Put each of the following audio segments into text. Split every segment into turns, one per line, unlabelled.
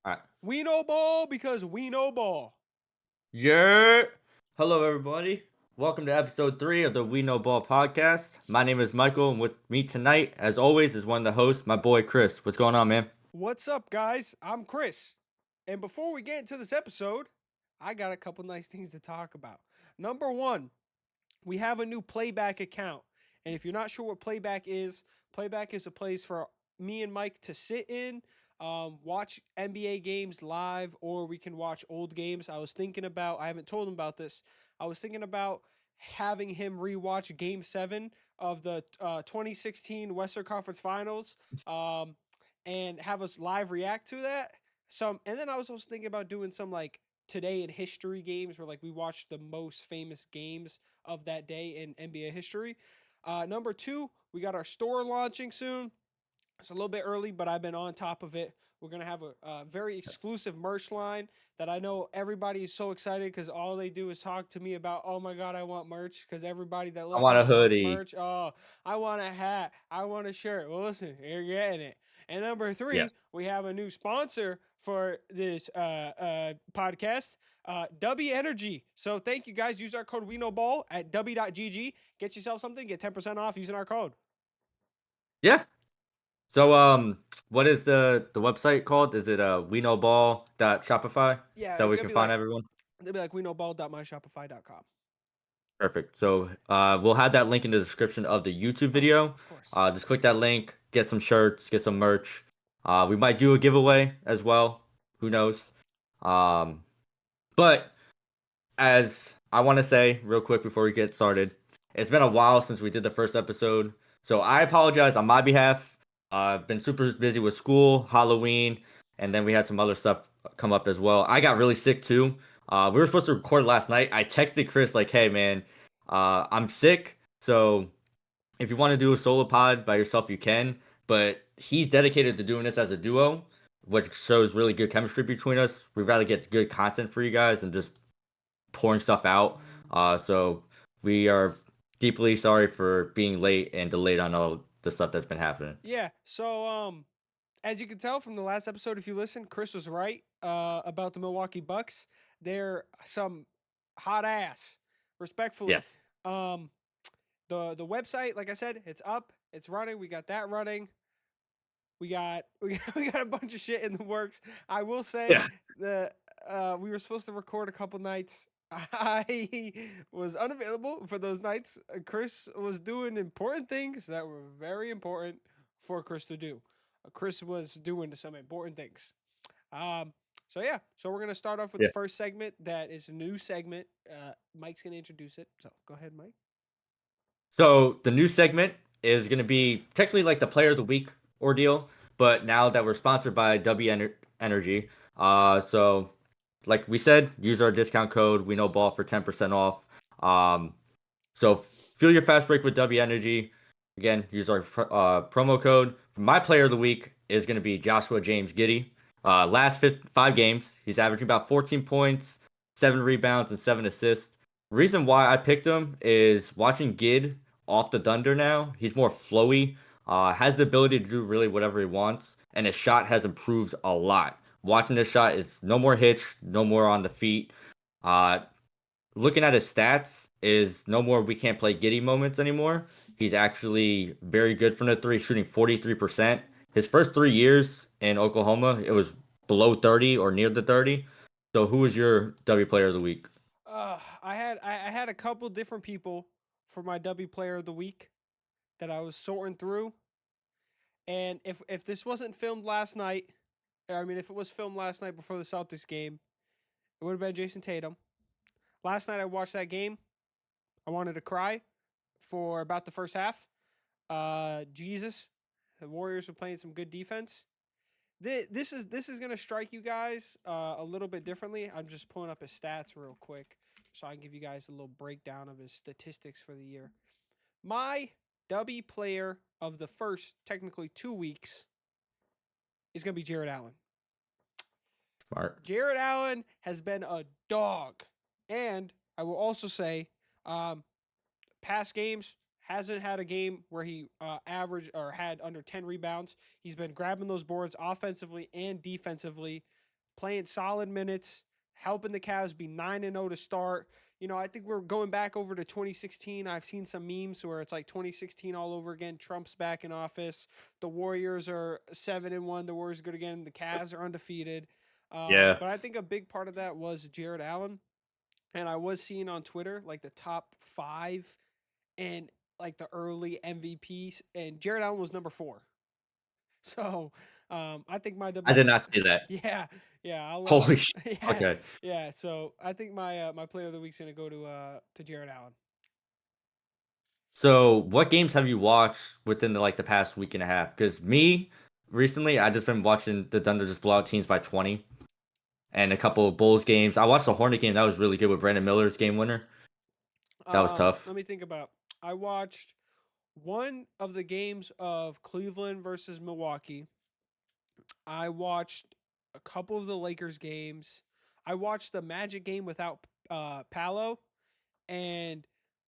All right.
We know ball because we know ball.
Yeah. Hello, everybody. Welcome to episode 3 of the We Know Ball podcast. My name is Michael, and with me tonight, as always, is one of the hosts, my boy Chris. What's going on, man?
What's up, guys? I'm Chris. And before we get into this episode, I got a couple nice things to talk about. Number one, we have a new playback account. And if you're not sure what playback is a place for me and Mike to sit in, watch NBA games live, or we can watch old games. I haven't told him about this. I was thinking about having him rewatch Game 7 of the 2016 Western Conference Finals and have us live react to that. And then I was also thinking about doing some like today in history games where like we watch the most famous games of that day in NBA history. Number two, we got our store launching soon. It's a little bit early, but I've been on top of it. We're gonna have a very
Yes.
exclusive merch line that I know everybody is so excited because all they do is talk to me about. Oh my god, I want merch because everybody that
I want a
listens wants
hoodie.
merch. Oh, I want a hat. I want a shirt. Well, listen, you're getting it. And number
Yes.
three, we have a new sponsor for this podcast, Dubby Energy. So thank you guys. Use our code WeKnowBall at dubby.gg. Get yourself something. Get 10% off using our code.
Yeah. So, what is the website called? Is it Shopify?
Yeah,
So
it's
we
gonna
can
be
find
like
everyone?
they'll be like WeKnowBall.myshopify.com.
Perfect. So, we'll have that link in the description of the YouTube
Oh,
video.
of course.
Just click that link, get some shirts, get some merch. We might do a giveaway as well. Who knows? Um, but as I want to say real quick before we get started, it's been a while since we did the first episode, so I apologize on my behalf. I've been super busy with school, Halloween, and then we had some other stuff come up as well. I got really sick too. We were supposed to record last night. I texted Chris like, "Hey man, I'm sick, so if you want to do a solo pod by yourself, you can." But he's dedicated to doing this as a duo, which shows really good chemistry between us. We'd rather get good content for you guys and just pouring stuff out. So we are deeply sorry for being late and delayed on all the stuff that's been happening.
Yeah. So as you can tell from the last episode, if you listen, Chris was right about the Milwaukee Bucks. They're some hot ass, respectfully.
Yes.
Um, the website, like I said, it's up, it's running. We got that running. We got a bunch of shit in the works. I will say
Yeah.
that we were supposed to record a couple nights. I was unavailable for those nights. Chris was doing important things that were very important for Chris to do. Chris was doing some important things. Um, so yeah, so we're gonna start off with the
Yeah.
first segment. That is a new segment. Mike's gonna introduce it. So go ahead, Mike.
So the new segment is going to be technically like the player of the week ordeal, but now that we're sponsored by Energy, so like we said, use our discount code We Know Ball for 10% off. Um, So feel your fast break with W Energy. Again, use our promo code. My player of the week is going to be Joshua James Giddey. Last 5 games, he's averaging about 14 points, 7 rebounds, and 7 assists. Reason why I picked him is watching Gid off the Thunder now. He's more flowy, has the ability to do really whatever he wants, and his shot has improved a lot. Watching this shot is no more hitch, no more on the feet. Uh, Looking at his stats is no more we can't play Giddy moments anymore. He's actually very good from the three, shooting 43%. His first 3 years in Oklahoma, it was below 30 or near the 30. So who was your W player of the week?
I had a couple different people for my W Player of the Week that I was sorting through. And if this wasn't filmed last night, I mean, if it was filmed last night before the Celtics game, it would have been Jason Tatum. Last night I watched that game. I wanted to cry for about the first half. Jesus, the Warriors were playing some good defense. This is gonna strike you guys a little bit differently. I'm just pulling up his stats real quick so I can give you guys a little breakdown of his statistics for the year. My W player of the first technically 2 weeks is gonna be Jared Allen.
Smart.
Jared Allen has been a dog. And I will also say, um, past games, hasn't had a game where he averaged or had under 10 rebounds. He's been grabbing those boards offensively and defensively. playing solid minutes, helping the Cavs be 9-0 to start. I think we're going back over to 2016. I've seen some memes where it's like 2016 all over again. Trump's back in office. The Warriors are 7-1. The Warriors are good again. The Cavs are undefeated.
Yeah.
But I think a big part of that was Jared Allen. And I was seeing on Twitter like the top 5 and like the early MVPs, and Jared Allen was number 4. So I think my
I did not see that.
yeah, yeah,
Holy shit.
yeah,
Okay.
yeah. So I think my player of the week's gonna go to Jared Allen.
So, what games have you watched within the past week and a half? Because me, recently, I just been watching the Thunder just blow out teams by 20, and a couple of Bulls games. I watched the Hornet game. That was really good with Brandon Miller's game winner. That was tough.
Let me think about. I watched one of the games of Cleveland versus Milwaukee. I watched a couple of the Lakers games. I watched the Magic game without Palo, and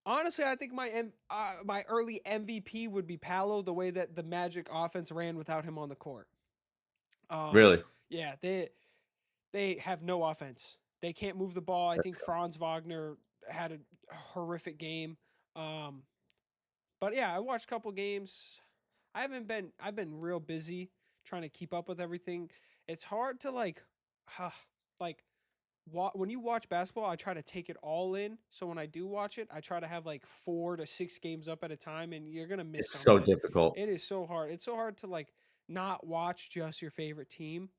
honestly, I think my early MVP would be Palo. The way that the Magic offense ran without him on the court. Um,
Really.
yeah, they have no offense. They can't move the ball. I think Franz Wagner had a horrific game. Um, but yeah, I watched a couple games. I've been real busy trying to keep up with everything. It's hard to like when you watch basketball, I try to take it all in. So when I do watch it, I try to have like 4 to 6 games up at a time, and you're gonna miss
It's so
something.
difficult.
It is so hard. It's so hard to like not watch just your favorite team.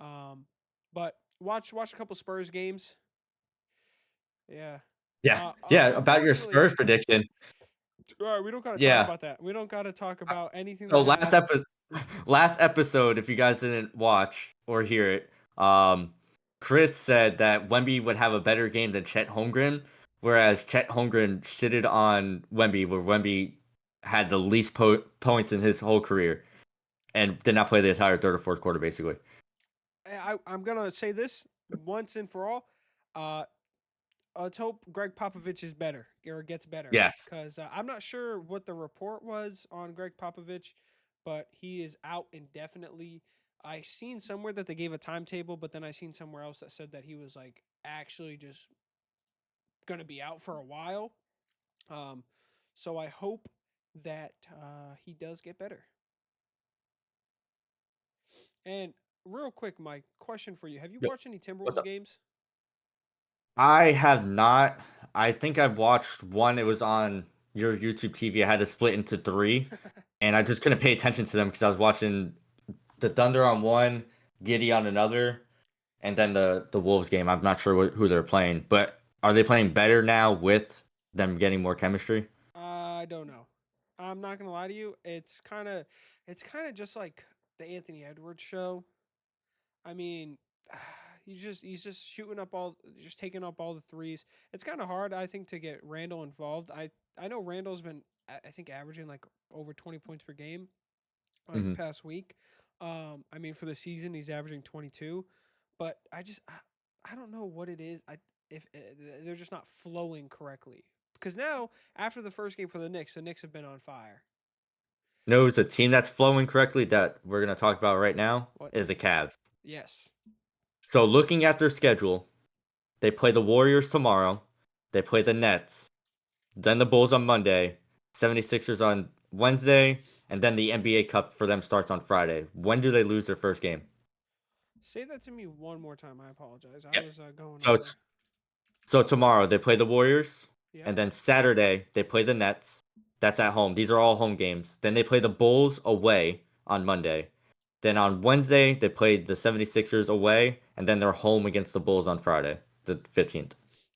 Um, but watch a couple Spurs games. Yeah.
Yeah. Yeah. About your
Unfortunately,
Spurs prediction.
we don't got to talk
Yeah.
about that. We don't got to talk
Uh,
about anything
So
that happened.
last episode, if you guys didn't watch or hear it, Chris said that Wemby would have a better game than Chet Holmgren, whereas Chet Holmgren shitted on Wemby, where Wemby had the least points in his whole career and did not play the entire third or fourth quarter, basically.
I'm gonna say this once and for all. Uh, let's hope Greg Popovich is better or gets better,
Yes.
because I'm not sure what the report was on Greg Popovich, but he is out indefinitely. I seen somewhere that they gave a timetable, but then I seen somewhere else that said that he was like actually just gonna be out for a while. Um, so I hope that he does get better. And real quick, Mike, question for you: have you
Yep.
watched any
What's
Timberwolves
up?
games?
I have not. I think I've watched one. It was on your YouTube TV. I had to split into three, and I just couldn't pay attention to them because I was watching the Thunder on one, Giddy on another, and then the Wolves game. I'm not sure who they're playing, but are they playing better now with them getting more chemistry?
I don't know. I'm not gonna lie to you. It's kind of just like the Anthony Edwards show. I mean, he's just shooting up just taking up all the threes. It's kind of hard, I think, to get Randall involved. I know Randall's been, I think, averaging like over 20 points per game the
Hmm.
past week. I mean, for the season, he's averaging 22, but I don't know what it is. If they're just not flowing correctly. Because now, after the first game for the Knicks have been on fire.
No, it's a team that's flowing correctly that we're gonna talk about right now
What
is
team?
the Cavs.
Yes.
So looking at their schedule, they play the Warriors tomorrow. They play the Nets. Then the Bulls on Monday, 76ers on Wednesday, and then the NBA Cup for them starts on Friday. When do they lose their first game?
Say that to me one more time. I apologize. I
Yep.
was going
So
over.
it's so tomorrow they play the Warriors,
Yep.
and then Saturday they play the Nets. That's at home. These are all home games. Then they play the Bulls away on Monday. Then on Wednesday they play the 76ers away, and then they're home against the Bulls on Friday, the 15th.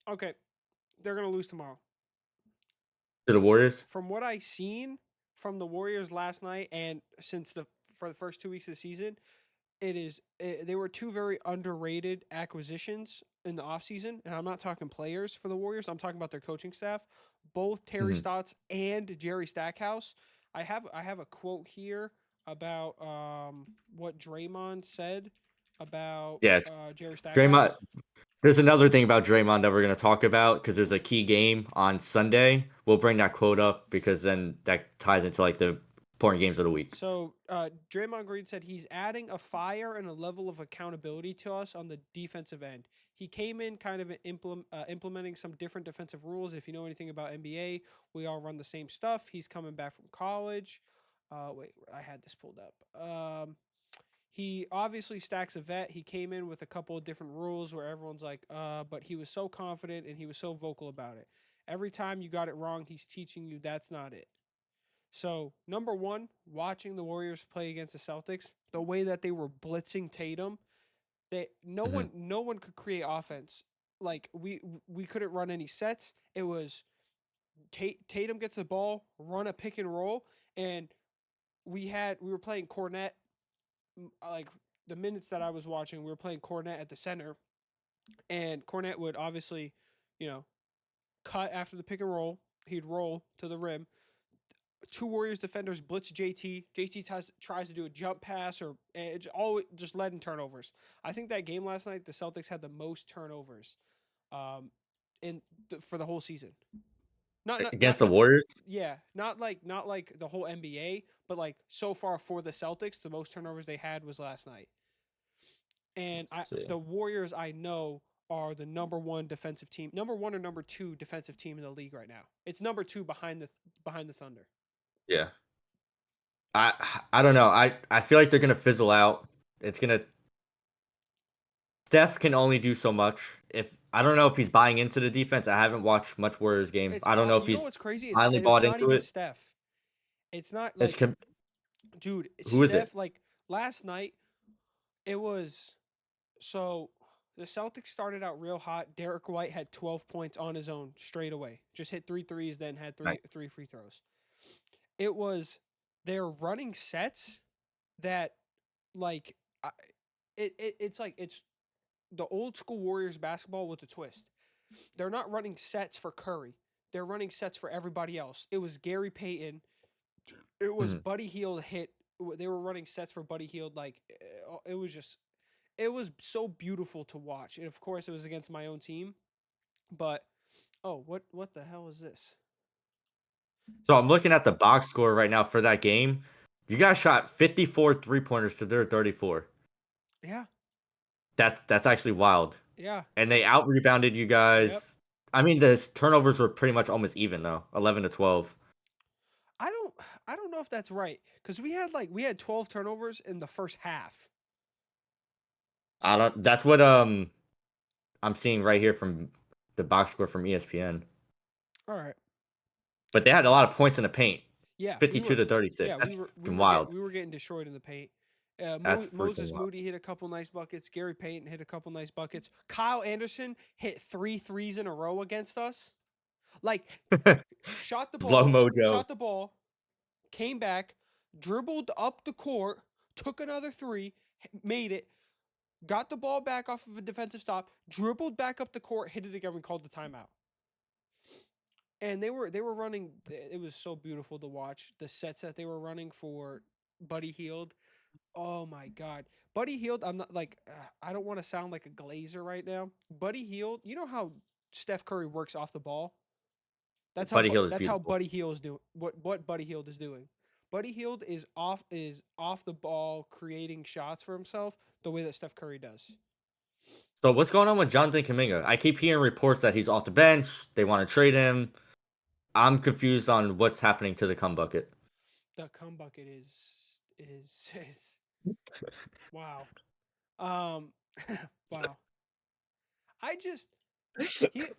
Okay. They're going to lose tomorrow.
To the Warriors?
From what I seen from the Warriors last night and since for the first 2 weeks of the season, they were two very underrated acquisitions in the offseason, and I'm not talking players for the Warriors. I'm talking about their coaching staff, both Terry
Hmm.
Stotts and Jerry Stackhouse. I have a quote here about what Draymond said about
Yeah, it's
Jerry
Draymond.
Stackhouse.
There's another thing about Draymond that we're going to talk about because there's a key game on Sunday. We'll bring that quote up because then that ties into like the important games of the week.
So Draymond Green said he's adding a fire and a level of accountability to us on the defensive end. He came in kind of implementing some different defensive rules. If you know anything about NBA, we all run the same stuff. He's coming back from college. Wait, I had this pulled up. He obviously stacks a vet. He came in with a couple of different rules where everyone's like, but he was so confident and he was so vocal about it. Every time you got it wrong, he's teaching you that's not it. So, number one, watching the Warriors play against the Celtics, the way that they were blitzing Tatum, they
Mhm.
no one could create offense. Like we couldn't run any sets. It was Tatum gets the ball, run a pick and roll, and we were playing Cornet. Like the minutes that I was watching, we were playing Cornet at the center, and Cornet would obviously, you know, cut after the pick and roll. He'd roll to the rim. Two Warriors defenders blitz JT. JT tries to do a jump pass, or it all just led in turnovers. I think that game last night, the Celtics had the most turnovers, um, for the whole season.
Against the Warriors.
Yeah, not like the whole NBA, but like so far for the Celtics, the most turnovers they had was last night. And
Let's see.
the Warriors I know are the number one defensive team, number one or number two defensive team in the league right now. It's number two behind the Thunder.
Yeah. I don't know. I feel like they're gonna fizzle out. It's gonna Steph can only do so much. If I don't know if he's buying into the defense. I haven't watched much Warriors game. I don't know if
You know
he's
what's crazy?
finally
It's
bought
not
into
even
it.
Steph. It's not
It's
like, dude,
who is it?
Steph. Like last night, it was so the Celtics started out real hot. Derek White had 12 points on his own straight away. Just hit three threes, then had
Right.
three free throws. It was they're running sets that like I, it's like it's the old school Warriors basketball with a twist. They're not running sets for Curry. They're running sets for everybody else. It was Gary Payton. It was
Mhm.
Buddy Hield hit. They were running sets for Buddy Hield. Like it was just, it was so beautiful to watch. And of course, it was against my own team. But oh, what the hell is this?
So
So
I'm looking at the box score right now for that game. You guys shot 54 3-pointers to their 34.
yeah,
That's actually wild.
yeah,
And they out rebounded you
yep.
guys. I mean, the turnovers were pretty much almost even though, 11 to 12.
I don't I don't know if that's right because we had 12 turnovers in the first half.
I don't. That's what I'm seeing right here from the box score from ESPN.
All right.
But they had a lot of points in the paint,
Yeah,
52 to 36.
yeah,
That's freaking wild.
we were getting destroyed in the paint.
That's freaking
Moses
wild.
Moody hit a couple nice buckets. Gary Payton hit a couple nice buckets. Kyle Anderson hit three threes in a row against us. Like
Slow mojo.
shot the ball, came back, dribbled up the court, took another three, made it, got the ball back off of a defensive stop, dribbled back up the court, hit it again. We called the timeout. And they were running. It was so beautiful to watch the sets that they were running for Buddy Hield. Oh my God, Buddy Hield. I'm not like I don't want to sound like a glazer right now. Buddy Hield. You know how Steph Curry works off the ball.
Buddy Hill is
That's how
beautiful.
Buddy Hield is doing. What Buddy Hield is doing. Buddy Hield is off the ball, creating shots for himself the way that Steph Curry does.
So what's going on with Jonathan Kuminga? I keep hearing reports that he's off the bench. They want to trade him. I'm confused on what's happening to the cum bucket.
The cum bucket is wow. Um, wow. I just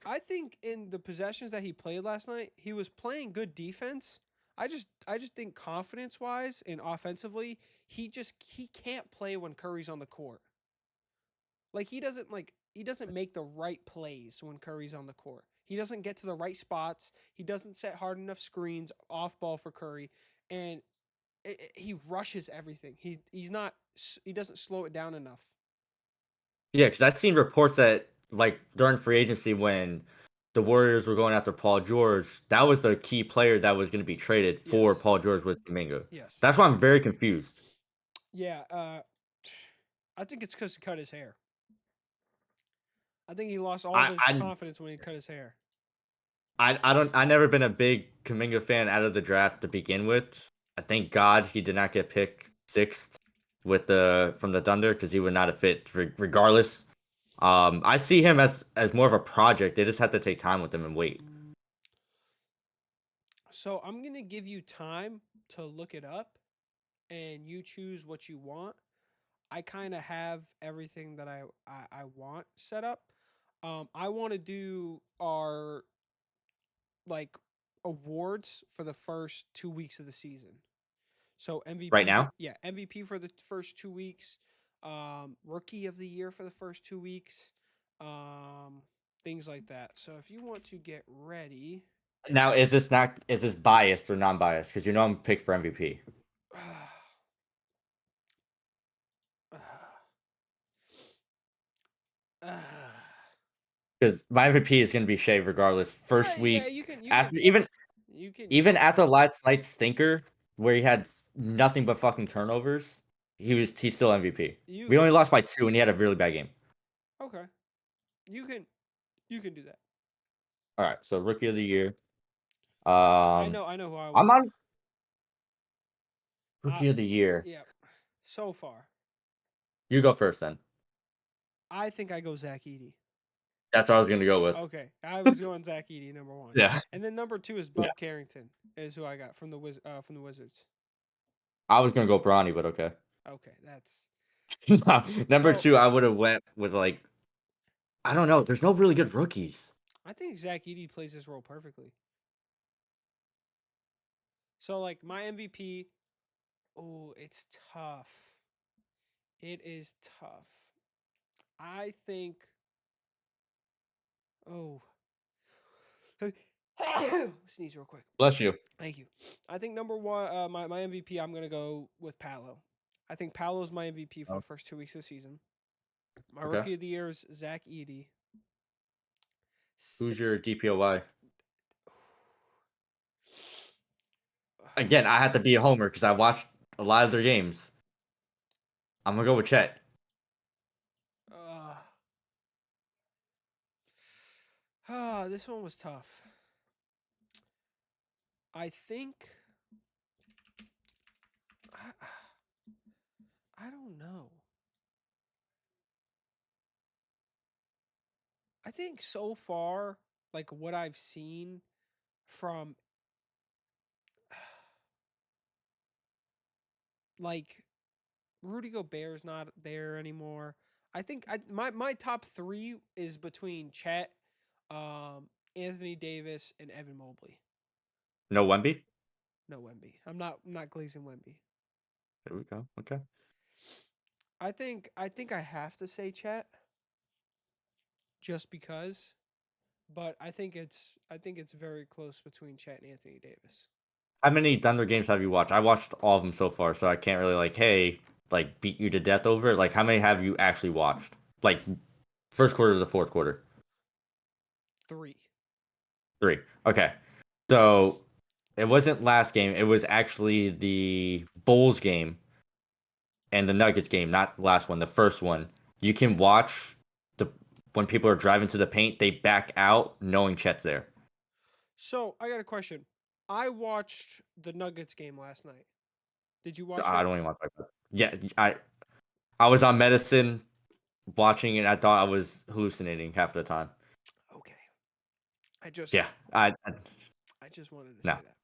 I think in the possessions that he played last night, he was playing good defense. I just think confidence wise and offensively, he can't play when Curry's on the court. He doesn't make the right plays when Curry's on the court. He doesn't get to the right spots. He doesn't set hard enough screens off ball for Curry, and he rushes everything. He doesn't slow it down enough.
Yeah, because I've seen reports that like during free agency when the Warriors were going after Paul George, that was the key player that was going to be traded for
Yes.
Paul George was Kuminga.
Yes.
That's why I'm very confused.
Yeah. I think it's because he cut his hair. I think he lost all of
I
his
I
confidence when he cut his hair.
I don't. I never been a big Kuminga fan out of the draft to begin with. I thank God he did not get picked sixth with the from the Thunder because he would not have fit regardless. I see him as more of a project. They just have to take time with him and wait.
So I'm gonna give you time to look it up, and you choose what you want. I kind of have everything that I want set up. I want to do our like awards for the first 2 weeks of the season. So
Right
MVP for
now,
yeah MVP for the first 2 weeks, Rookie of the Year for the first 2 weeks, um, things like that. So if you want to get ready,
now is this biased or non-biased? Because you know I'm picked for MVP. Because my MVP is going to be Shea regardless. First
yeah,
week
you can
after even
you
after last night's stinker where he had nothing but fucking turnovers, he's still MVP.
you
We only lost by 2 and he had a really bad game.
okay. You can you can do that.
All right, so rookie of the year.
I know who I
I'm
want.
on
Uh
rookie of the year.
yeah. So far,
You go first then.
I think I go Zach Eady.
That's what I was gonna go with.
Okay, I was going Zach Eady number one,
Yeah.
and then number two is
Yeah.
Bub Carrington is who I got from from the Wizards.
I was gonna go Bronny, but okay.
Okay, that's
Number
so.
two, I would have went with like I don't know. There's no really good rookies.
I think Zach Eady plays this role perfectly. So like my MVP, oh, it's tough. It is tough. I think. Oh, sneeze real quick.
Bless you.
Thank you. I think number one, my MVP, I'm gonna go with Paolo. I think Paolo's my MVP for the
Oh,
first 2 weeks of the season. My
okay.
rookie of the year is Zach Eady.
Who's your DPOY? Again,
Man.
I have to be a homer because I watched a lot of their games. I'm gonna go with Chet.
Uh, this one was tough. I think I, I don't know. I think so far, like what I've seen from like Rudy Gobert's not there anymore. I think my top three is between Chet, Anthony Davis, and Evan Mobley.
No Wemby.
No Wemby. I'm not glazing Wemby.
There we go. Okay.
I think I have to say Chet just because, but I think it's very close between Chet and Anthony Davis.
How many Thunder games have you watched? I watched all of them so far, so I can't really like, hey, like beat you to death over it. Like, how many have you actually watched? Like, first quarter to the fourth quarter.
Three.
Three. Okay. So it wasn't last game. It was actually the Bulls game and the Nuggets game, not the last one, the first one. You can watch the when people are driving to the paint, they back out knowing Chet's there.
So I got a question. I watched the Nuggets game last night. Did you watch
I
it?
don't even want to talk about it. Yeah, I was on medicine watching it. I thought I was hallucinating half the time.
Okay. I just
Yeah,
I just wanted to say
no.
that.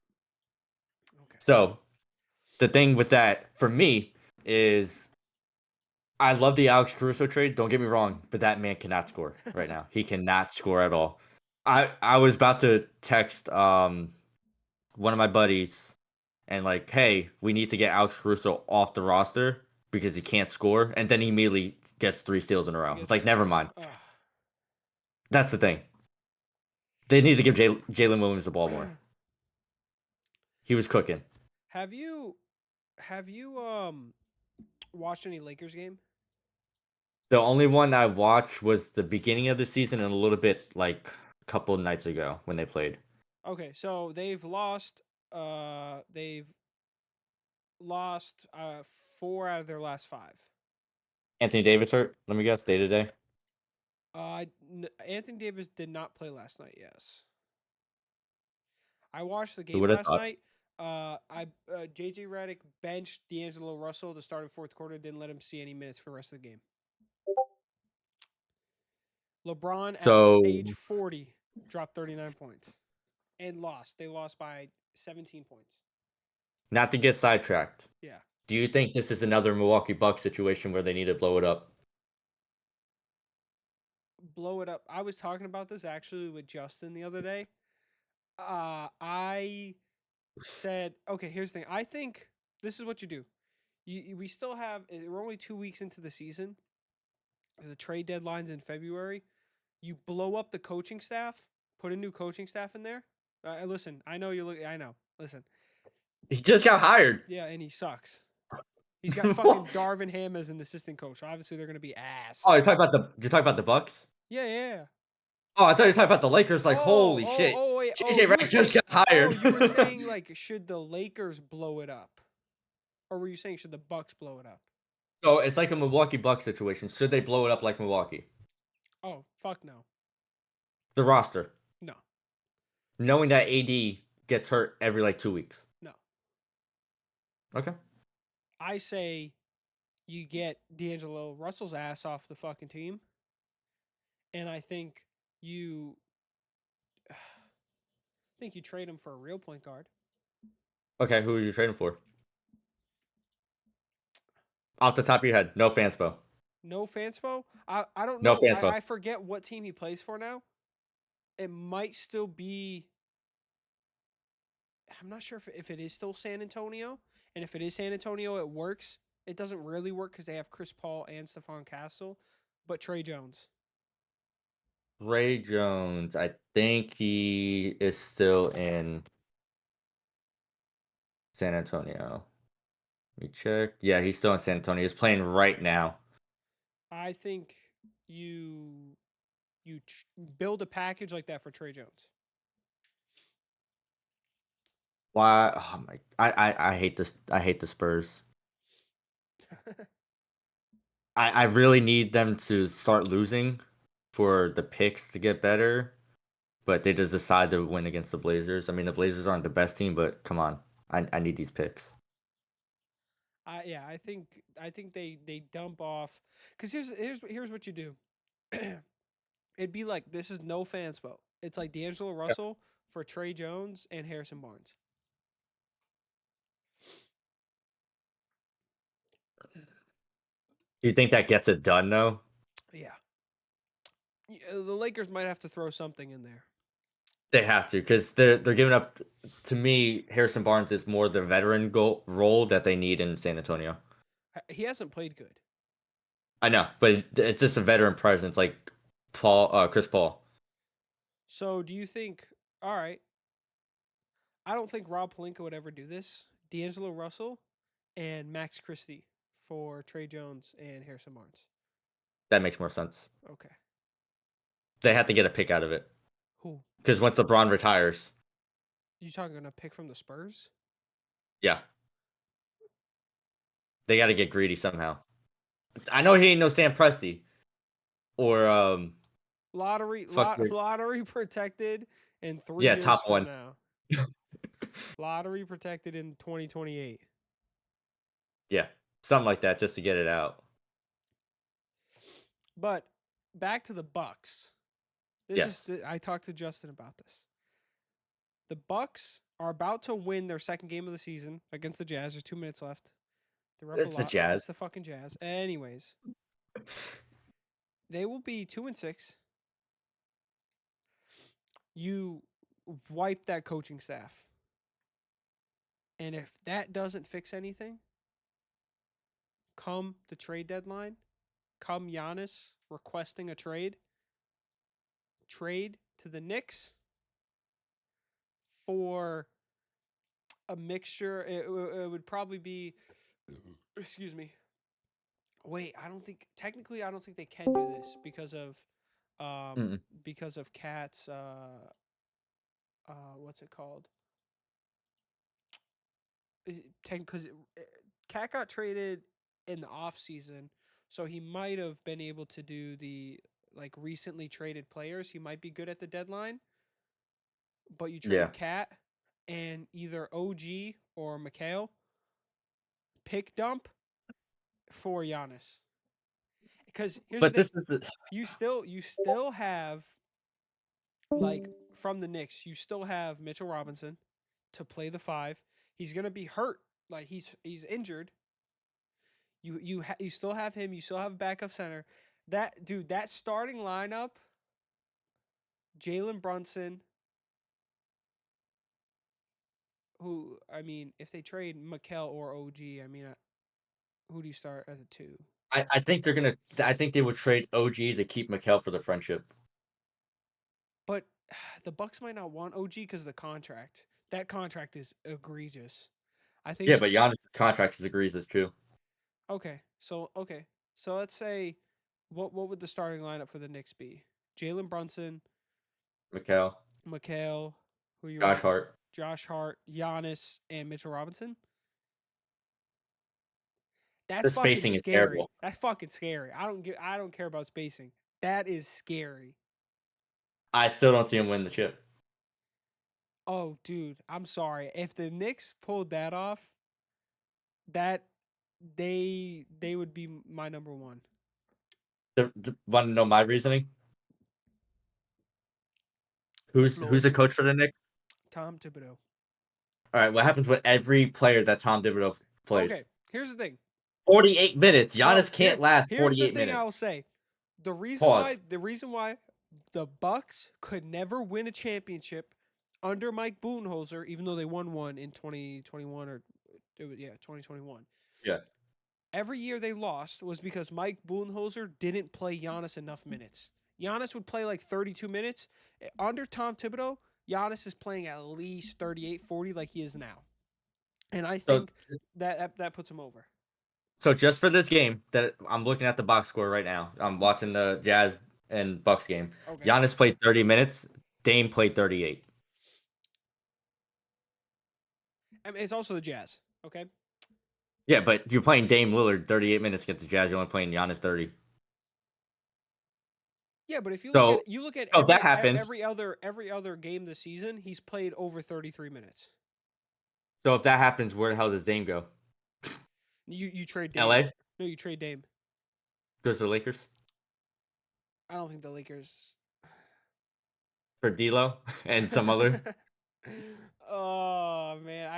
Okay.
So the thing with that for me is I love the Alex Caruso trade. Don't get me wrong, but that man cannot score right now. He cannot score at all. I was about to text one of my buddies and like, hey, we need to get Alex Caruso off the roster because he can't score, and then he immediately gets 3 steals in a
He
row. It's
gets
like, never mind.
uh,
That's the thing. They need to give Jalen Williams the ball more. He was cooking.
have you have you watched any Lakers game?
The only one I watched was the beginning of the season and a little bit like a couple of nights ago when they played.
Okay, so they've lost 4 out of their last 5.
Anthony Davis hurt. Let me guess, day to day.
Anthony Davis did not play last night. Yes. I watched the
Who
game
would have
last
thought?
night. JJ Redick benched D'Angelo Russell to start in fourth quarter. Didn't let him see any minutes for the rest of the game. LeBron at
So
age 40 dropped 39 points and lost. They lost by 17 points.
not to get sidetracked,
Yeah.
do you think this is another Milwaukee Bucks situation where they need to blow it up?
Blow it up. I was talking about this actually with Justin the other day. I said, okay, here's the thing. I think this is what you do. We still have, we're only 2 weeks into the season. The trade deadline's in February. You blow up the coaching staff, put a new coaching staff in there. Listen, I know you look, I know. Listen.
He just got hired.
Yeah, and he sucks. He's got fucking Darvin Ham as an assistant coach. So obviously, they're going to be ass.
Oh, you're talking about the Bucks?
Yeah.
Oh, I thought you were talking about the Lakers. Like, holy shit.
Wait.
JJ
You were
Redick just
saying,
got hired.
you were saying, like, should the Lakers blow it up? Or were you saying, should the Bucks blow it up?
So it's like a Milwaukee Bucks situation. Should they blow it up like Milwaukee?
Oh, fuck no.
The roster.
No.
Knowing that AD gets hurt every like 2 weeks.
No.
Okay.
I say you get D'Angelo Russell's ass off the fucking team. And I think you trade him for a real point guard.
Okay, who are you trading for? Off the top of your head, no fanspo.
No Fanspo? I don't
No
know.
fanspo.
I forget what team he plays for now. It might still be. I'm not sure if it is still San Antonio. And if it is San Antonio, it works. It doesn't really work because they have Chris Paul and Stephon Castle. But Trey Jones.
Ray Jones, I think he is still in San Antonio. Let me check. Yeah, he's still in San Antonio. He's playing right now.
I think you build a package like that for Trey Jones.
Why? Oh my! I hate this. I hate the Spurs. I really need them to start losing for the picks to get better, but they just decide to win against the Blazers. I mean, the Blazers aren't the best team, but come on, I need these picks.
I think they dump off because here's what you do. It'd be like this is no fanspo. It's like D'Angelo Russell for Trey Jones and Harrison Barnes.
Do you think that gets it done though?
Yeah. The Lakers might have to throw something in there.
They have to because they're giving up. To me, Harrison Barnes is more the veteran role that they need in San Antonio.
He hasn't played good.
I know, but it's just a veteran presence like Chris Paul.
So do you think? All right. I don't think Rob Pelinka would ever do this. D'Angelo Russell and Max Christie for Trey Jones and Harrison Barnes.
That makes more sense.
Okay.
They have to get a pick out of it
Who?
because once LeBron retires,
You talking a pick from the Spurs?
yeah, they got to get greedy somehow. I know he ain't no Sam Presti or
Lottery protected in 3 years
top
from
one.
now. Lottery protected in 2028.
Yeah, something like that just to get it out.
But back to the Bucks. I talked to Justin about this. The Bucks are about to win their second game of the season against the Jazz. There's 2 minutes left. They're up
It's
a
the
lot.
Jazz.
It's the fucking Jazz. Anyways, they will be 2-6. You wipe that coaching staff. And if that doesn't fix anything, come the trade deadline, come Giannis requesting a trade to the Knicks for a mixture. It would probably be, excuse me. Wait, I don't think they can do this because of
Mm-mm.
Cat's what's it called? Because Cat got traded in the off season, so he might have been able to do the like recently traded players. He might be good at the deadline, but you
Yeah.
trade Cat. and either OG or Mikhail pick dump for Giannis. Because here's the
But
thing,
this is the,
you still have like from the Knicks, you still have Mitchell Robinson to play the five. He's gonna be hurt, like he's injured. You still have him. You still have a backup center. That dude, that starting lineup, Jalen Brunson, who I mean, if they trade Mikel or OG, I mean, who do you start at the two?
I think they're gonna. I think they would trade OG to keep Mikel for the friendship.
But the Bucks might not want OG because of the contract. That contract is egregious. I
Yeah,
think.
but Giannis' contract agrees is true.
Okay, so let's say, what would the starting lineup for the Knicks be? Jalen Brunson,
Mikel,
Mikhail, who you
Josh
want?
Hart.
Josh Hart, Giannis, and Mitchell Robinson.
The
That's fucking
spacing is
scary.
terrible.
That's fucking scary. I don't care about spacing. That is scary.
I still don't see him win the chip.
Oh, dude, I'm sorry. If the Knicks pulled that off, that they would be my number one.
Want to know my reasoning?
The
Who's
floor
the
is
coach
yours.
for the Knicks?
Tom Thibodeau.
All right, what happens with every player that Tom Thibodeau plays?
Okay, here's the thing.
48 minutes.
Well,
Giannis can't last
here's the
48
thing
minutes.
I will say.
Pause.
The reason why the Bucks could never win a championship under Mike Budenholzer, even though they won one in 2021 or 2021.
Yeah.
Every year they lost was because Mike Budenholzer didn't play Giannis enough minutes. Giannis would play like 32 minutes. Under Tom Thibodeau, Giannis is playing at least 38, 40 like he is now. And I
So
think that puts him over.
so just for this game that I'm looking at the box score right now. I'm watching the Jazz and Bucks game.
Okay.
Giannis played 30 minutes. Dame played 38.
I mean, it's also the Jazz. Okay.
Yeah, but you're playing Dame Lillard 38 minutes against the Jazz. You're only playing Giannis 30.
Yeah, but if
So,
you look at
so if that happens,
every other game this season, he's played over 33 minutes.
where the hell does Dame go?
You trade Dame.
LA
No, you trade Dame.
goes to the Lakers
I don't think the Lakers.
for D'Lo and some other
Oh man,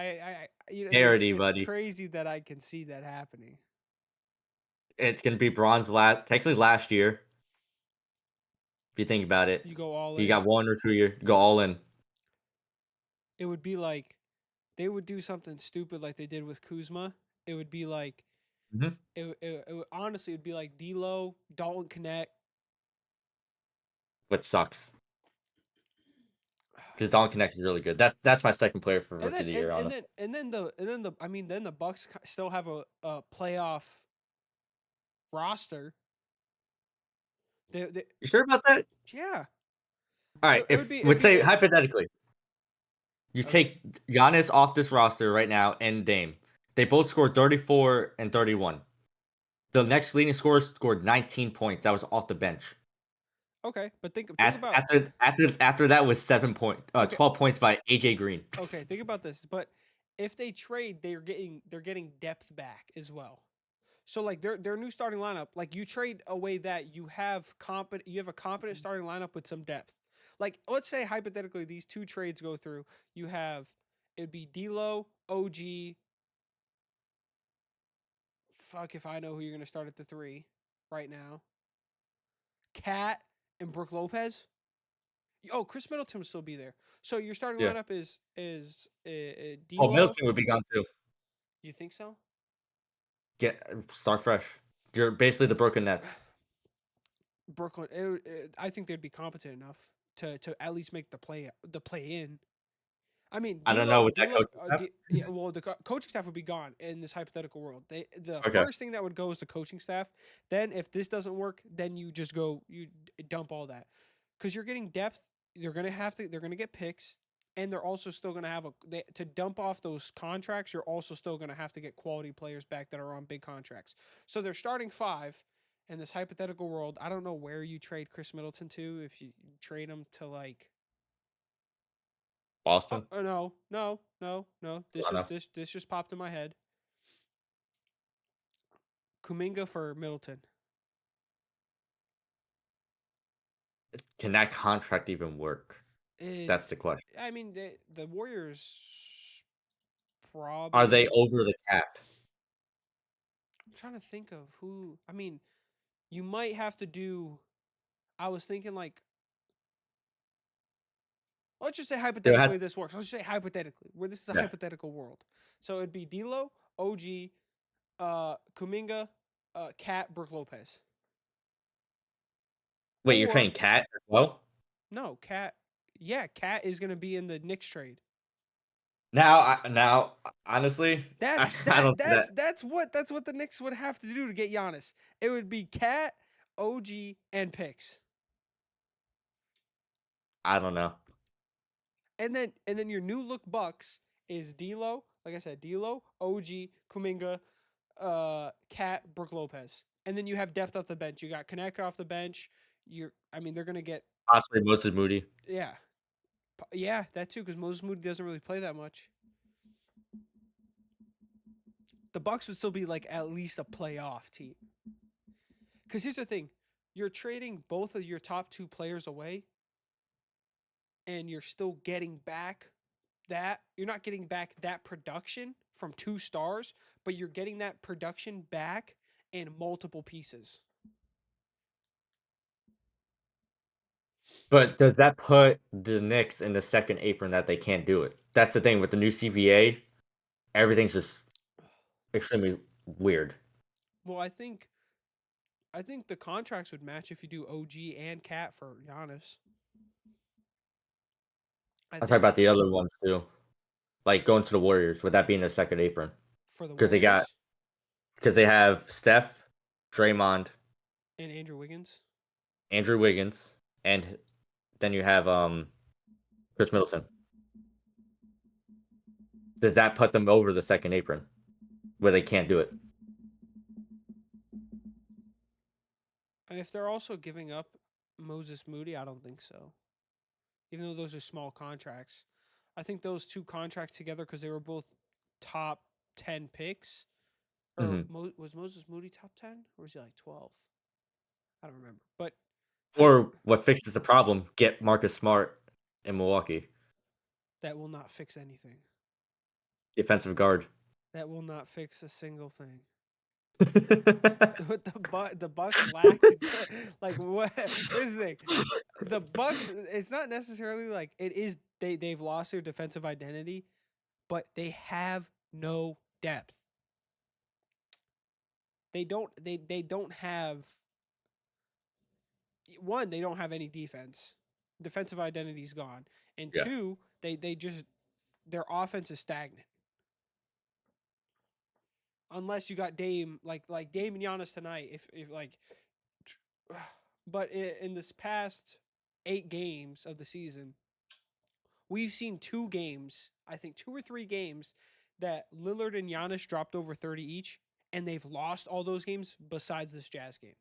parity,
it's
buddy.
crazy that I can see that happening.
It's gonna be bronze technically last year. If you think about it,
You go all
you
in.
got 1 or 2 year, go all in.
It would be like they would do something stupid like they did with Kuzma. It would be like
Mhm.
honestly, it would be like D'Lo, Dalton Connect.
What sucks because Don Connect is really good. That's my second player for
And
rookie of
then
the year, honestly.
the I mean then the Bucks still have a playoff roster. They
You sure about that?
yeah.
All right,
It would
if
be
let's say
it,
hypothetically, you
okay.
take Giannis off this roster right now and Dame. They both scored 34 and 31. The next leading scorer scored 19 points. That was off the bench.
Okay, but think about
After that was
okay,
12 points by AJ Green.
okay, think about this. But if they trade, they're getting depth back as well. So like their new starting lineup, like you trade away that you have a competent starting lineup with some depth. Like let's say hypothetically these two trades go through, you have it'd be D'Lo, OG. Fuck if I know who you're gonna start at the three right now. Cat and Brooke Lopez. Oh, Chris Middleton will still be there. So your starting
Yeah.
lineup is
Oh,
D'Lo.
Middleton would be gone too.
You think so?
Get start fresh. You're basically the Brooklyn Nets.
Brooklyn. I think they'd be competent enough to at least make the play in. I mean,
I don't know with that
D'Lo.
coaching staff.
Yeah, well, the coaching staff would be gone in this hypothetical world. The
Okay.
first thing that would go is the coaching staff. Then, if this doesn't work, then you just go dump all that because you're getting depth. They're gonna get picks, and they're also still gonna have to dump off those contracts. You're also still gonna have to get quality players back that are on big contracts. So they're starting five. In this hypothetical world, I don't know where you trade Chris Middleton to. If you trade him to like
Boston.
No, no, no, no.
Toronto.
This just popped in my head. Kuminga for Middleton.
Can that contract even work?
It,
That's the question.
I mean, the Warriors
Are they
probably.
over the cap?
I'm trying to think of who. I mean, you might have to do. I was thinking like, let's just say
They would have,
hypothetically this works. Let's just say hypothetically, where this is a
yeah.
hypothetical world. So it'd be D'Lo, OG, Kuminga, Cat, Brooke Lopez,
Wait, you're
or
trading Cat as well?
no, Cat. Yeah, Cat is gonna be in the Knicks trade.
Now, honestly,
That's
I
that
don't see that.
that's what the Knicks would have to do to get Giannis. It would be Cat, OG, and picks.
I don't know.
And then your new look Bucks is D'Lo, like I said, D'Lo, OG, Kuminga, Cat, Brooke Lopez. And then you have depth off the bench. You got Connect off the bench. I mean, they're gonna get
Possibly Moses Moody.
yeah, yeah, that too, because Moses Moody doesn't really play that much. The Bucks would still be like at least a playoff team. Because here's the thing, you're trading both of your top two players away, and you're still getting back that you're not getting back that production from two stars, but you're getting that production back in multiple pieces.
But does that put the Knicks in the second apron that they can't do it? That's the thing with the new CBA. Everything's just extremely weird.
Well, I think the contracts would match if you do OG and Cat for Giannis. I
I'll talk
think
about
that
the other ones too. Like going to the Warriors, would that be in the second apron?
for the
Because they got
Warriors
because they have Steph, Draymond,
and Andrew Wiggins.
Andrew Wiggins, and then you have Chris Middleton. Does that put them over the second apron where they can't do it?
If they're also giving up Moses Moody, I don't think so. Even though those are small contracts, I think those two contracts together, because they were both top 10 picks, or
Hmm.
was Moses Moody top 10 or was he like 12? I don't remember. But
Or what fixes the problem? Get Marcus Smart in Milwaukee,
that will not fix anything.
defensive guard.
That will not fix a single thing. The Bucks lack like what? Here's the thing. The Bucks, it's not necessarily like it is they've lost their defensive identity, but they have no depth. They don't have one, they don't have any defense. Defensive identity's gone. And
Yeah.
two, they just their offense is stagnant. Unless you got Dame like Dame and Giannis tonight, if like but in this past 8 games of the season, we've seen 2 games, I think 2 or 3 games, that Lillard and Giannis dropped over 30 each, and they've lost all those games besides this Jazz game.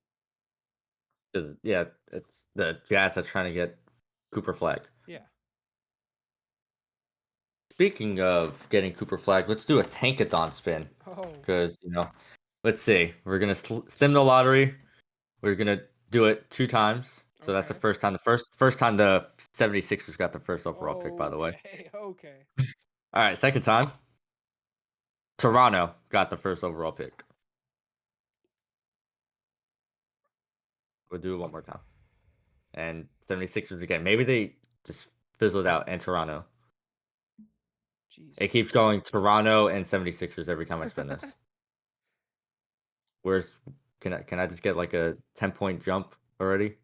Yeah, it's the Jazz that's trying to get Cooper Flag.
Yeah.
Speaking of getting Cooper Flag, let's do a tankathon spin.
Oh,
Because, let's see. We're going to sim the lottery. We're going to do it 2 times. So that's the
okay.
first time. The first time the 76ers got the first overall pick, by the way.
Okay. Okay.
All right, second time. Toronto got the first overall pick. We'll do it one more time. And 76ers again. Maybe they just fizzled out and Toronto. It
Jesus.
keeps going Toronto and 76ers every time I spin this. Where's can I just get like a 10-point jump already?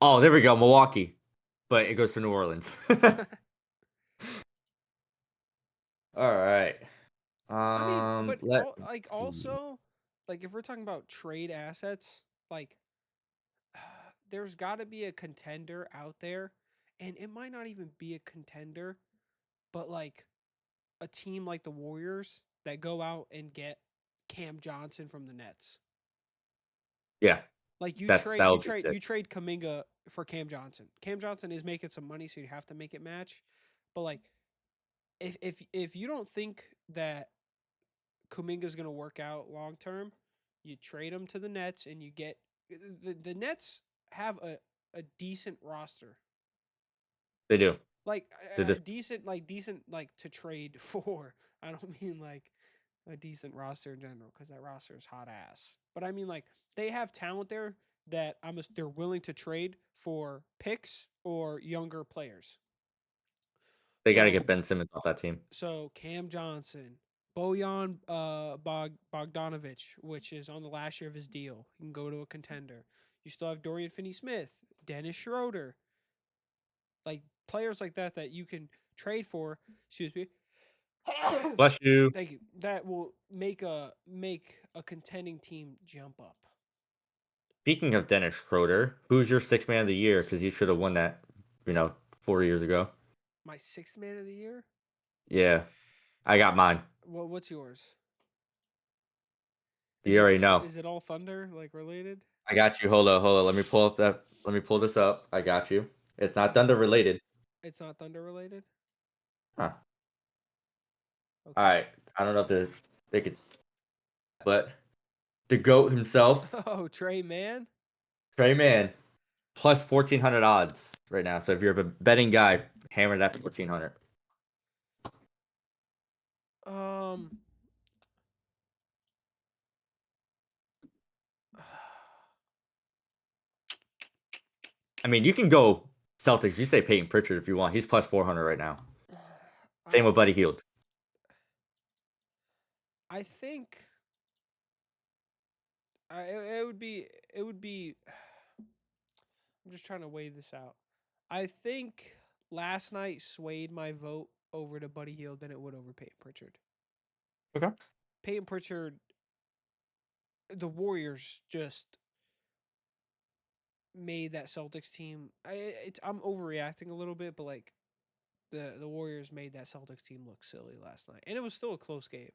Oh, there we go, Milwaukee. But it goes to New Orleans. All right.
I mean, but
Let me
like
see.
also, like if we're talking about trade assets, like there's got to be a contender out there, and it might not even be a contender, but like a team like the Warriors that go out and get Cam Johnson from the Nets.
Yeah,
Like
that would be sick.
you trade Kaminga for Cam Johnson. Cam Johnson is making some money, so you have to make it match. But like if you don't think that Kuminga's going to work out long term, you trade him to the Nets and you get the Nets have a decent roster.
They do.
Like
They
a
just
decent like to trade for. I don't mean like a decent roster in general because that roster is hot ass. But I mean like they have talent there that they're willing to trade for picks or younger players.
they got to
So
get Ben Simmons off that team.
Cam Johnson, Bogdanovich, which is on the last year of his deal, he can go to a contender. You still have Dorian Finney-Smith, Dennis Schroeder, like players like that you can trade for. Excuse me.
Bless you.
Thank you. That will make a contending team jump up.
Speaking of Dennis Schroeder, who's your sixth man of the year? Because he should have won that, you know, 4 years ago.
My sixth man of the year.
Yeah, I got mine.
Well, what's yours?
You already know.
Is it all Thunder like related?
I got you. Hold on, hold on. Let me pull up that. Let me pull this up. I got you. It's not Thunder related.
It's not Thunder related.
Huh. All
Okay.
right. I don't know if they could, but the goat himself,
Oh, Trey Man.
Trey Man, plus 1,400 odds right now. So if you're a betting guy, hammer that for 1,400.
Um.
I mean, you can go Celtics. You say Peyton Pritchard if you want. He's plus 400 right now. Same
I
with Buddy Hield.
I think it would be it would be. I'm just trying to weigh this out. I think last night swayed my vote over to Buddy Hield than it would over Peyton Pritchard.
Okay.
Peyton Pritchard, the Warriors just made that Celtics team. I'm overreacting a little bit, but like the Warriors made that Celtics team look silly last night, and it was still a close game.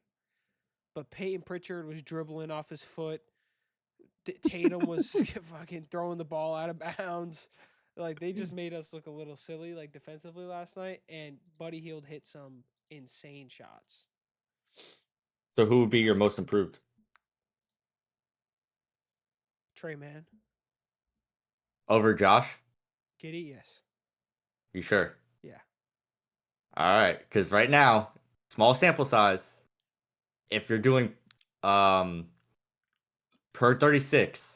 But Peyton Pritchard was dribbling off his foot. Tatum was fucking throwing the ball out of bounds. Like they just made us look a little silly, like defensively last night. And Buddy Hield hit some insane shots.
So who would be your most improved?
Trey Man,
Over Josh?
Giddey, yes,
You sure?
yeah.
All right. Because right now, small sample size. If you're doing um per 36,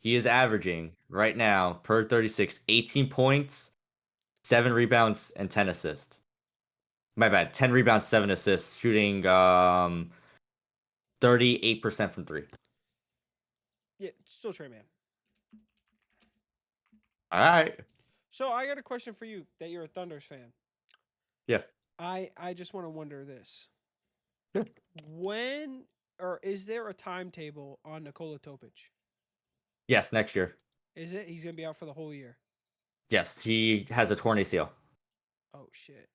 he is averaging right now per 36 18 points, 7 rebounds, and 10 assists. My bad. 10 rebounds, 7 assists, shooting 38% from 3.
Yeah, still Trey Man.
All right.
So I got a question for you that you're a Thunders fan.
Yeah.
I just want to wonder this.
Yeah.
When or is there a timetable on Nikola Topic?
Yes, next year.
Is it he's gonna be out for the whole year?
Yes, he has a torn ACL.
Oh shit.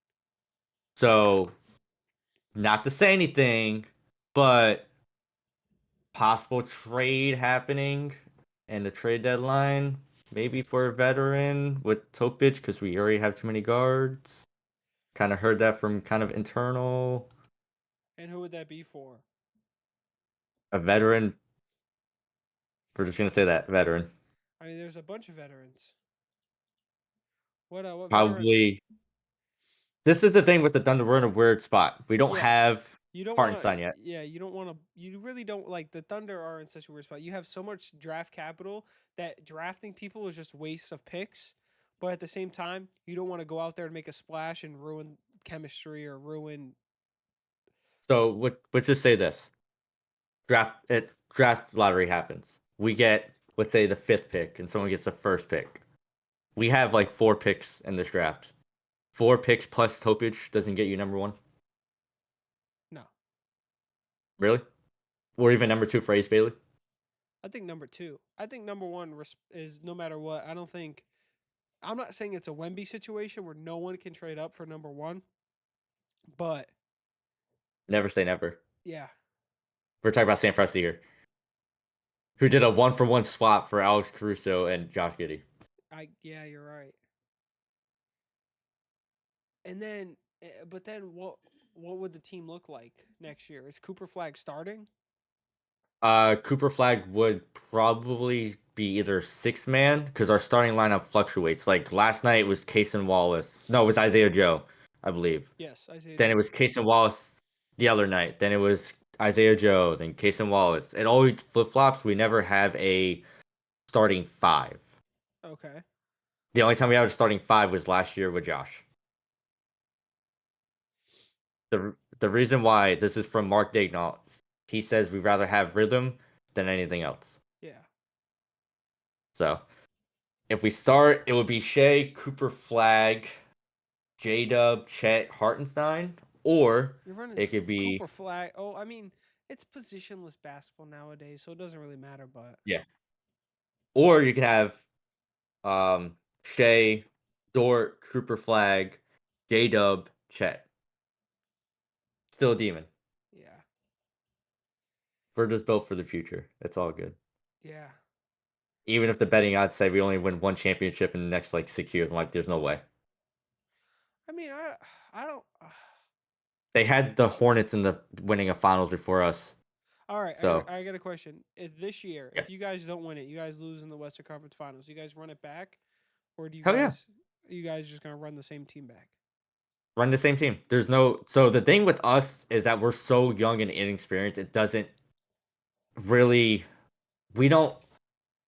So, not to say anything, but possible trade happening and the trade deadline, maybe for a veteran with Topic because we already have too many guards. Kind of heard that from kind of internal.
And who would that be for?
A veteran. We're just gonna say that veteran.
I mean, there's a bunch of veterans. What veteran?
Probably. This is the thing with the Thunder. We're in a weird spot. We don't
Yeah,
have
you don't want to.
Hartenstein yet.
Yeah, you don't want to. You really don't like the Thunder are in such a weird spot. You have so much draft capital that drafting people is just waste of picks. But at the same time, you don't want to go out there and make a splash and ruin chemistry or ruin.
So let's just say this: draft lottery happens. We get, let's say, the fifth pick, and someone gets the first pick. We have like 4 picks in this draft. 4 picks plus Topic doesn't get you number one.
No,
Really? Or even number 2 for Ace Bailey?
I think number two. I think number one is no matter what. I don't think. I'm not saying it's a Wemby situation where no one can trade up for number one, but
Never say never.
yeah,
We're talking about Sam Presti here, who did a 1-for-1 swap for Alex Caruso and Josh Giddey.
you're right. And then But then what would the team look like next year? Is Cooper Flag starting?
Cooper Flag would probably be either six man because our starting lineup fluctuates. Like last night was Case and Wallace. No, it was Isaiah Joe, I believe.
Yes, Isaiah
Then it
Joe.
was Case and Wallace the other night. Then it was Isaiah Joe. Then Case and Wallace. It always flip flops. We never have a starting five.
Okay.
The only time we had a starting five was last year with Josh. The reason why this is from Mark Daignault. He says we'd rather have rhythm than anything else.
Yeah.
So if we start, it would be Shea, Cooper Flag, J Dub, Chet, Hartenstein, or
You're running
it could be
Cooper Flag. Oh, I mean, it's positionless basketball nowadays, so it doesn't really matter. But
yeah, or you could have Shea, Dort, Cooper Flag, J Dub, Chet. Still a demon.
yeah,
We're just built for the future. It's all good.
yeah.
Even if the betting odds say we only win one championship in the next like 6 years, I'm like, there's no way.
I mean, I don't.
They had the Hornets in the winning of finals before us.
All right,
So
I got a question. If this year,
yeah.
if you guys don't win it, you guys lose in the Western Conference Finals, you guys run it back, or do
Hell yeah.
you guys just gonna run the same team back?
Run the same team. There's no so the thing with us is that we're so young and inexperienced, it doesn't really we don't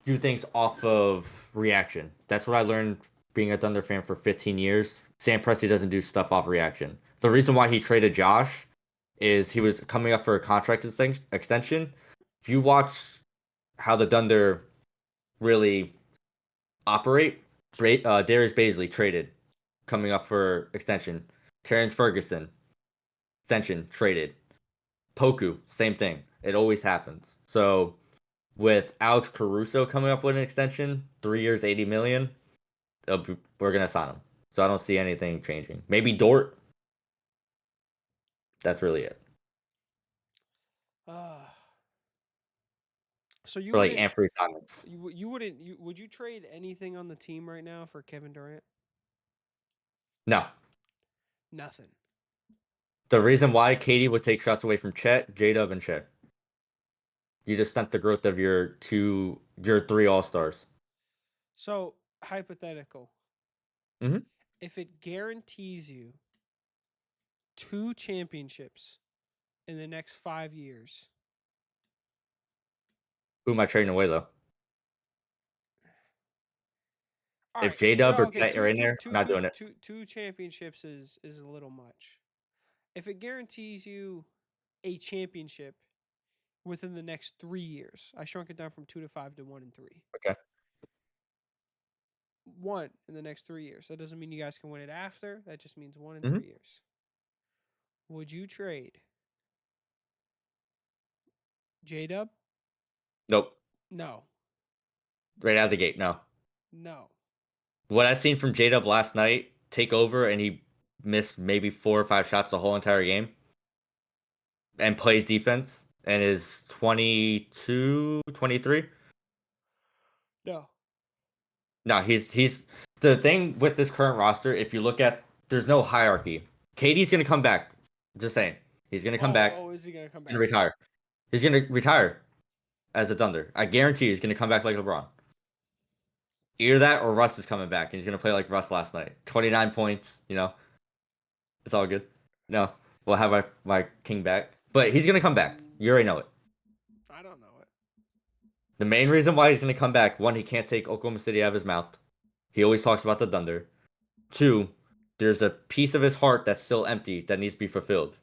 do things off of reaction. That's what I learned being a Thunder fan for 15 years. Sam Presti doesn't do stuff off reaction. The reason why he traded Josh is he was coming up for a contract extension. If you watch how the Thunder really operate, Darius Baisley traded, coming up for extension. Terrence Ferguson, extension, traded. Poku, same thing. It always happens. So with Alex Caruso coming up with an extension, 3 years, 80 million, we're gonna sign him. So I don't see anything changing. Maybe Dort. That's really it.
Uh so you
For like
wouldn't
Anthony Simons.
would you trade anything on the team right now for Kevin Durant?
No.
Nothing.
The reason why Katie would take shots away from Chet, J-Dub, and Chet. You just stunt the growth of your three all stars.
So hypothetical.
Mm-hmm.
If it guarantees you two championships in the next 5 years,
Who am I trading away though?
all
If
right.
J Dub
No,
or
okay.
Chet are in there, I'm not doing it.
Two championships is a little much. If it guarantees you a championship within the next 3 years, I shrunk it down from 2 to 5 to 1 and 3.
Okay.
One in the next 3 years. That doesn't mean you guys can win it after. That just means one in
Mm-hmm.
3 years. Would you trade J Dub?
Nope.
No.
Right out of the gate, no.
No.
What I seen from J Dub last night, take over and he missed maybe 4 or 5 shots the whole entire game and plays defense and is 22, 23.
No.
No, he's the thing with this current roster, if you look at there's no hierarchy. KD's gonna come back. Just saying. He's gonna come back
Is he gonna come
and
back?
retire. He's gonna retire as a Thunder. I guarantee he's gonna come back like LeBron. Either that or Russ is coming back and he's gonna play like Russ last night. 29 points, It's all good. No. We'll have my king back. But he's gonna come back. You already know it.
I don't know it.
The main reason why he's gonna come back, one, he can't take Oklahoma City out of his mouth. He always talks about the Thunder. Two, there's a piece of his heart that's still empty that needs to be fulfilled.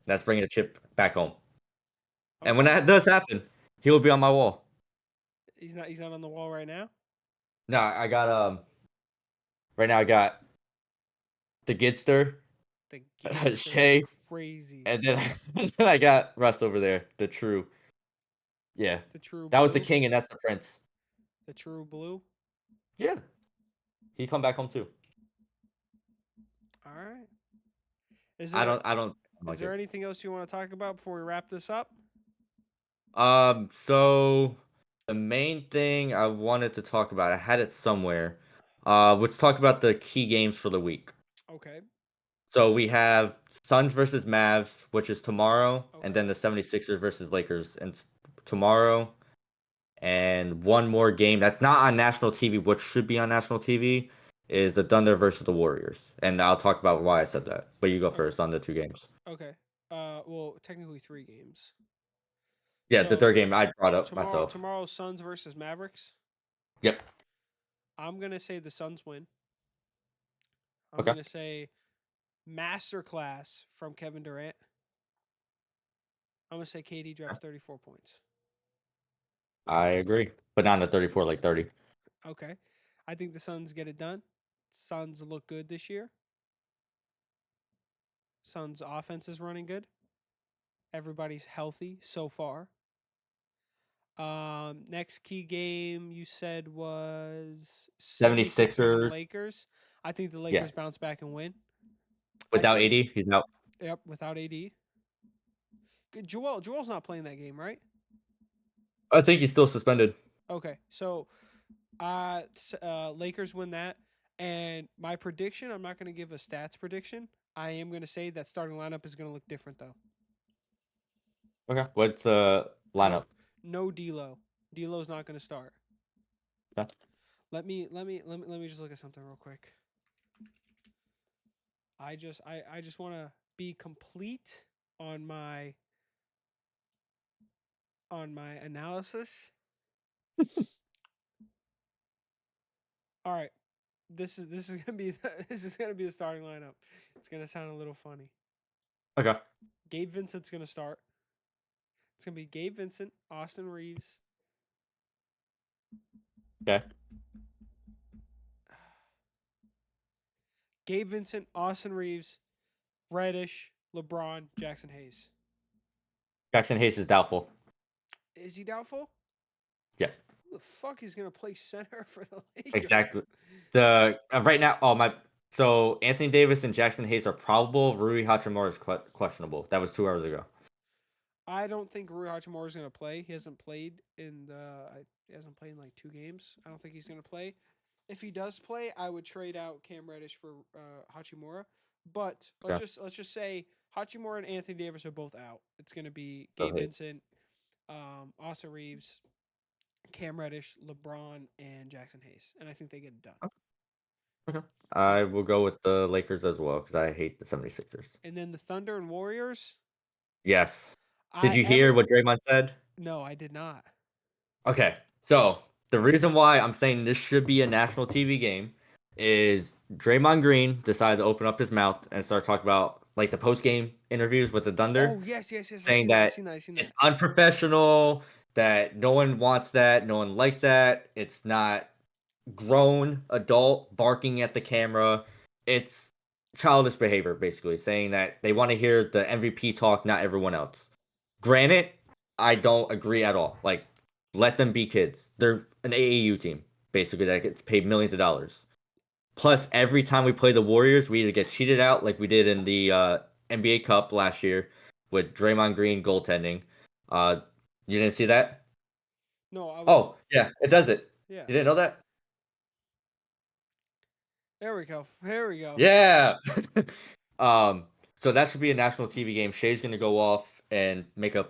That's bringing a chip back home. And when
Okay.
that does happen, he will be on my wall.
He's not on the wall right now.
No, I got right now I got the Gidster,
The Gidster is
Shay,
crazy.
and then, and then I got Russ over there, the true. Yeah.
The true
That was the
blue.
king and that's the prince.
The true blue.
Yeah. He come back home too.
All right. Is
I
there
don't I don't
is
like
there
it.
anything else you want to talk about before we wrap this up?
So the main thing I wanted to talk about, I had it somewhere. Let's talk about the key games for the week.
Okay.
So we have Suns versus Mavs, which is tomorrow, and
Okay.
then the 76ers versus Lakers and tomorrow, and one more game that's not on national TV, which should be on national TV, is the Thunder versus the Warriors. And I'll talk about why I said that. But you go
Okay.
first on the two games.
Okay. Well, technically 3 games.
Yeah, the third
So
game I brought up myself.
tomorrow Suns versus Mavericks.
Yep.
I'm gonna say the Suns win. I'm
Okay.
gonna say masterclass from Kevin Durant. I'm gonna say KD drops 34 points.
I agree. But not in the 34, like 30.
Okay. I think the Suns get it done. Suns look good this year. Suns offense is running good. Everybody's healthy so far. Next key game you said was 76ers and
76ers.
Lakers. I think the
Yeah.
Lakers bounce back and win. I
Without
think
80, he's out.
yep, without AD. Joel's not playing that game, right?
I think he's still suspended.
Okay. So Lakers win that. And my prediction, I'm not going to give a stats prediction. I am going to say that starting lineup is going to look different though.
Okay. What's
No,
lineup?
no D'Lo. D'Lo's not going to start.
Okay.
Let me just look at something real quick. I just want to be complete on my analysis. All right, this is gonna be this is gonna be the starting lineup. It's gonna sound a little funny.
Okay.
Gabe Vincent's gonna start. It's gonna be Gabe Vincent, Austin Reeves,
Okay.
Gabe Vincent, Austin Reeves, Reddish, LeBron, Jackson Hayes.
Jackson Hayes is doubtful.
Is he doubtful?
Yeah.
Who the fuck is gonna play center for the Lakers?
Exactly. The right now, oh my. So Anthony Davis and Jackson Hayes are probable. Rui Hachimura is questionable. That was 2 hours ago.
I don't think Rui Hachimura is going to play. He hasn't played in like 2 games. I don't think he's going to play. If he does play, I would trade out Cam Reddish for Hachimura. But
Okay.
let's just say Hachimura and Anthony Davis are both out. It's going to be
So
Gabe
Hayes.
Vincent, Austin Reeves, Cam Reddish, LeBron, and Jackson Hayes, and I think they get it done.
Okay. I will go with the Lakers as well because I hate the 76ers.
And then the Thunder and Warriors.
Yes. Did
I
you hear
every
what Draymond said?
No, I did not.
Okay. So the reason why I'm saying this should be a national TV game is Draymond Green decided to open up his mouth and start talking about like the post game interviews with the Thunder,
Oh yes. I
saying
seen that. I
that
seen that. I seen
it's
that.
unprofessional, that no one wants that, no one likes that. It's not grown adult barking at the camera. It's childish behavior, basically, saying that they want to hear the MVP talk, not everyone else. Granted, I don't agree at all. Like, let them be kids. They're an AAU team, basically, that gets paid millions of dollars. Plus, every time we play the Warriors, we either get cheated out, like we did in the NBA Cup last year with Draymond Green goaltending. Uh, you didn't see that?
No, I was.
Oh, yeah, it does it.
Yeah.
You didn't know that?
There we go. There we go.
Yeah. um, so that should be a national TV game. Shay's gonna go off and make a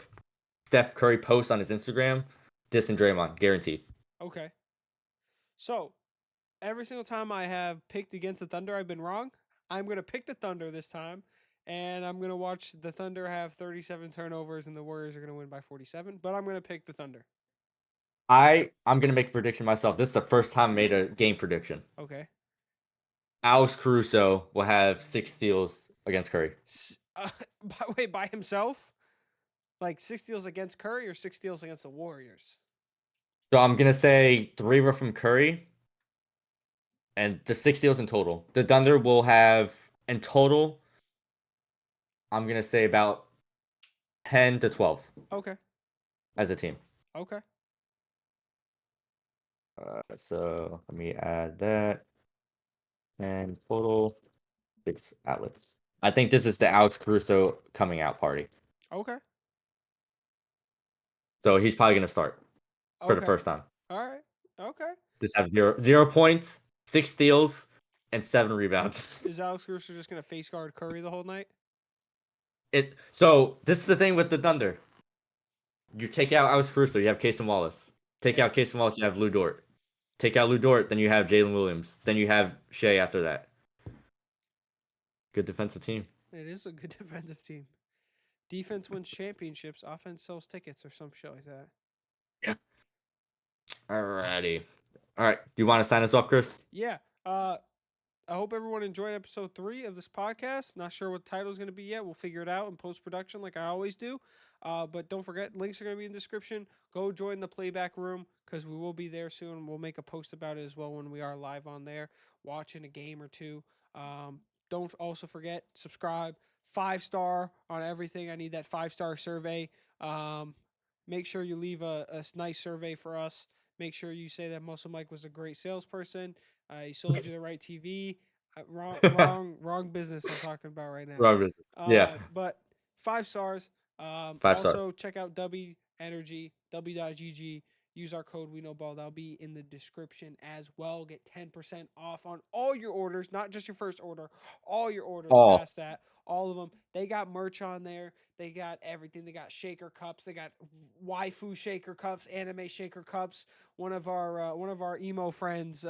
Steph Curry post on his Instagram, dissing Draymond, guaranteed.
Okay. So every single time I have picked against the Thunder, I've been wrong. I'm gonna pick the Thunder this time, and I'm gonna watch the Thunder have 37 turnovers, and the Warriors are gonna win by 47. But I'm gonna pick the Thunder.
I'm gonna make a prediction myself. This is the first time I made a game prediction.
Okay.
Alex Caruso will have 6 steals against Curry.
By himself, like 6 steals against Curry or 6 steals against the Warriors.
So I'm gonna say 3 were from Curry, and just 6 steals in total. The Thunder will have in total. I'm gonna say about 10 to 12
Okay.
as a team.
Okay.
So let me add that. And total 6 outlets. I think this is the Alex Caruso coming out party.
Okay.
So he's probably gonna start for the
Okay.
first time.
All right. Okay.
Just have zero points, 6 steals, and 7 rebounds.
Is Alex Caruso just gonna face guard Curry the whole night?
So this is the thing with the Thunder. You take out Alex Caruso, you have Casey Wallace. Take
Yeah,
out Casey Wallace, you have Lou Dort. Take out Lou Dort, then you have Jalen Williams. Then you have Shea after that. Good defensive team.
it is a good defensive team. Defense wins championships. Offense sells tickets or some shit like that.
Yeah. Alrighty. All right. Do you want to sign us off, Chris?
Yeah. I hope everyone enjoyed episode 3 of this podcast. Not sure what the title is going to be yet. We'll figure it out in post production, like I always do. But don't forget, links are going to be in the description. Go join the playback room because we will be there soon. We'll make a post about it as well when we are live on there, watching a game or two. Don't also forget, subscribe, 5-star on everything. I need that 5-star survey. Make sure you leave a nice survey for us. Make sure you say that Muscle Mike was a great salesperson. He sold you the right TV. Wrong business I'm talking about right now.
Wrong business. Yeah.
But 5 stars.
5 star.
Also, check out Dubby Energy, w.gg. Use our code We Know Ball. That'll be in the description as well. Get 10% off on all your orders, not just your first order. All your orders
Oh,
past that. All of them. They got merch on there. They got everything. They got shaker cups. They got waifu shaker cups, anime shaker cups. One of our emo friends,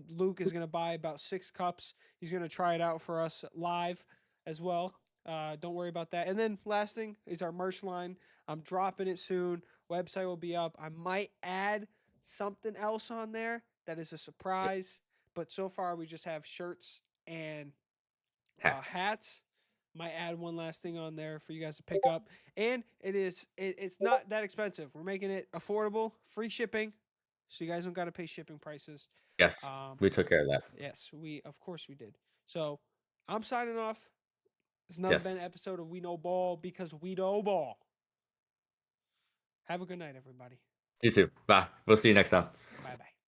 Luke, is gonna buy about 6 cups. He's gonna try it out for us live as well. Don't worry about that. And then last thing is our merch line. I'm dropping it soon. Website will be up. I might add something else on there that is a surprise. But so far we just have shirts and
hats.
hats. Might add one last thing on there for you guys to pick up. And it's not that expensive. We're making it affordable, free shipping, so you guys don't got to pay shipping prices.
Yes,
Um,
we took care of that.
yes, we of course we did. So I'm signing off. It's another been
Yes.
episode of We Know Ball because we know ball. Have a good night, everybody.
You too. Bye. We'll see you next time.
Bye bye.